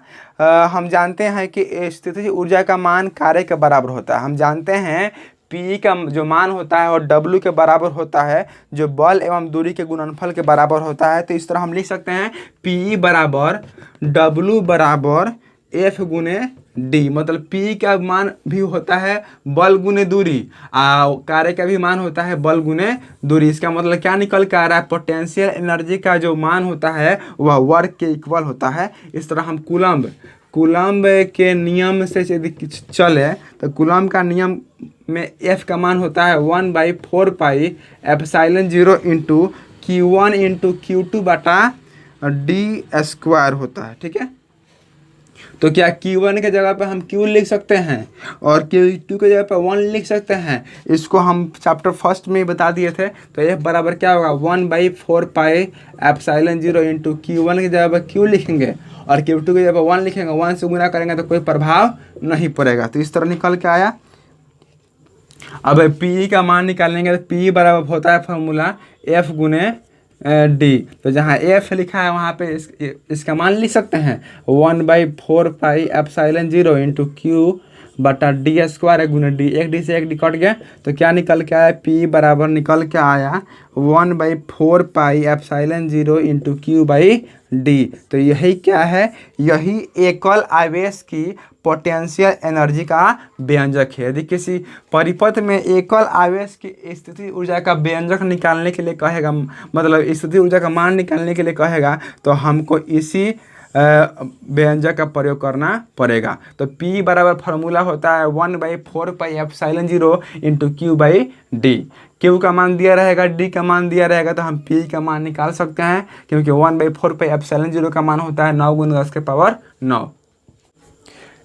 S1: हम जानते हैं कि स्थितिज ऊर्जा का मान कार्य के बराबर होता है। हम जानते हैं P का जो मान होता है और W के बराबर होता है, जो बल एवं दूरी के गुणनफल के बराबर होता है। तो इस तरह हम लिख सकते हैं P बराबर W बराबर F गुने D। मतलब P का मान भी होता है बल गुने दूरी, कार्य का भी मान होता है बल गुने दूरी। इसका मतलब क्या निकल के आ रहा है? पोटेंशियल एनर्जी का जो मान होता है वह वर्क के इक्वल होता है। इस तरह हम कूलम्ब के नियम से यदि चले तो कूलम्ब का नियम में F का मान होता है 1/4 pi epsilon 0 into Q1 into Q2 बटा डी स्क्वायर होता है। ठीक है, तो क्या Q1 के जगह पे हम Q लिख सकते हैं और Q2 के जगह पे 1 लिख सकते हैं। इसको हम चैप्टर फर्स्ट में ही बता दिए थे। तो F बराबर क्या होगा 1/4 पाई एप्सिलॉन 0 इंटू Q1 की जगह पे Q लिखेंगे और Q2 की जगह पे 1 लिखेंगे। 1 से गुना करेंगे तो कोई प्रभाव नहीं पड़ेगा। तो इस तरह निकल के आया। अब P का मान निकालेंगे तो P बराबर होता है फॉर्मूला F गुने डी। तो जहाँ एफ लिखा है वहाँ पे इसका मान लिख सकते हैं 1/4 पाई एप्सिलॉन 0 इंटू क्यू बटा डी स्क्वायर गुना डी। एक डी से एक डी कट गया तो क्या निकल के आया, पी बराबर निकल के आया 1/4 pi epsilon 0 into Q by D. तो यही क्या है, यही एकल आवेश की पोटेंशियल एनर्जी का व्यंजक है। यदि किसी परिपथ में एकल आवेश की स्थिति ऊर्जा का व्यंजक निकालने के लिए कहेगा, मतलब स्थिति ऊर्जा का मान निकालने के लिए कहेगा, तो हमको इसी व्यंजक का प्रयोग करना पड़ेगा। तो P बराबर फार्मूला होता है 1/4 pi epsilon 0 into Q by D. Q का मान दिया रहेगा, डी का मान दिया रहेगा, तो हम P का मान निकाल सकते हैं क्योंकि 1/4 पाई एप्सिलॉन 0 का मान होता है 9 × 10⁻9।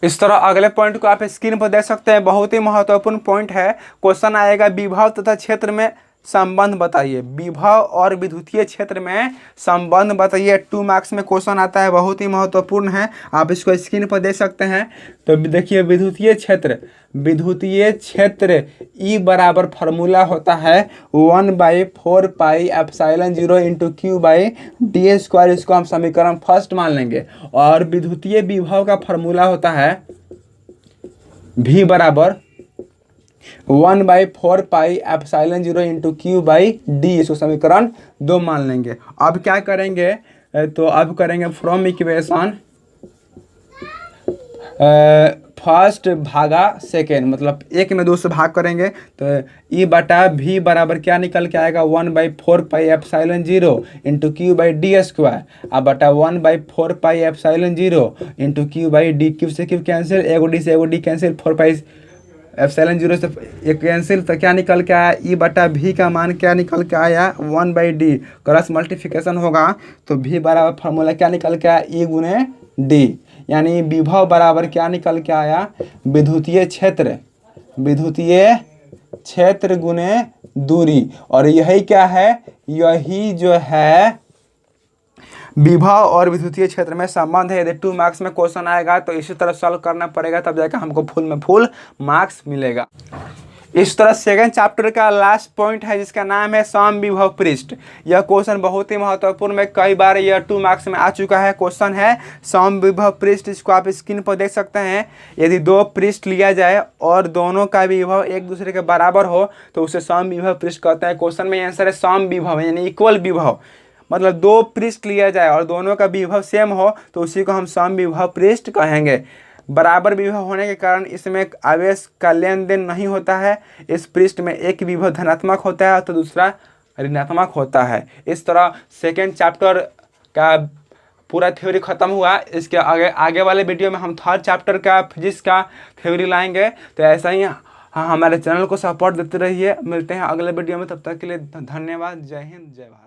S1: इस तरह अगले पॉइंट को आप स्क्रीन पर देख सकते हैं। बहुत ही महत्वपूर्ण पॉइंट है। क्वेश्चन आएगा विभव तथा क्षेत्र में संबंध बताइए। विभव और विद्युतीय क्षेत्र में संबंध बताइए। 2 मार्क्स में क्वेश्चन आता है, बहुत ही महत्वपूर्ण है। आप इसको स्क्रीन पर देख सकते हैं। तो देखिए विद्युतीय क्षेत्र E बराबर फार्मूला होता है 1/4 pi epsilon 0 into Q by D square. इसको हम समीकरण फर्स्ट मान लेंगे। और विद्युतीय विभव का फार्मूला होता है V बराबर 1/4 pi epsilon 0 into Q by D. इसको समीकरण 2 मान लेंगे। अब क्या करेंगे, तो अब करेंगे फ्रॉम इक्वेशन फर्स्ट भागा सेकेंड, मतलब 1 में 2 से भाग करेंगे। तो E बटा V बराबर क्या निकल के आएगा 1/4 pi epsilon 0 into Q by D square. अब बटा 1/4 pi epsilon 0 into Q by D. Q से क्यू कैंसिल, एगो डी से एगो डी कैंसिल, 4 पाई एप्सिलॉन 0 से एक कैंसिल। तो क्या निकल के आया, E बटा V का मान क्या निकल के आया 1/d। क्रॉस मल्टीप्लिकेशन होगा तो V बराबर फार्मूला क्या निकल के आया E गुने D। यानी विभव बराबर क्या निकल के आया, विद्युतीय क्षेत्र गुने दूरी। और यही क्या है, यही जो है विभव और विद्युतीय क्षेत्र में संबंध है। यदि 2 मार्क्स में क्वेश्चन आएगा तो इसी तरह सॉल्व करना पड़ेगा, तब जाकर हमको फुल में फुल मार्क्स मिलेगा। इस तरह सेकंड चैप्टर का लास्ट पॉइंट है जिसका नाम है समविभव पृष्ठ। यह क्वेश्चन बहुत ही महत्वपूर्ण है, कई बार यह 2 मार्क्स में आ चुका है। क्वेश्चन है समविभव पृष्ठ। इसको आप स्क्रीन पर देख सकते हैं। यदि 2 पृष्ठ लिया जाए और दोनों का विभव एक दूसरे के बराबर हो तो उसे समविभव पृष्ठ कहते हैं। क्वेश्चन में आंसर है समविभव यानी इक्वल विभव, मतलब 2 पृष्ठ लिया जाए और दोनों का विभव सेम हो तो उसी को हम समविभव पृष्ठ कहेंगे। बराबर विभव होने के कारण इसमें आवेश का लेन देन नहीं होता है। इस पृष्ठ में एक विभव धनात्मक होता है तो दूसरा ऋणात्मक होता है। इस तरह सेकेंड चैप्टर का पूरा थ्योरी खत्म हुआ। इसके आगे वाले वीडियो में हम थर्ड चैप्टर का फिजिक्स का थ्योरी लाएंगे। तो ऐसा ही हमारे चैनल को सपोर्ट देते रहिए। मिलते हैं अगले वीडियो में, तब तक के लिए धन्यवाद। जय हिंद, जय भारत।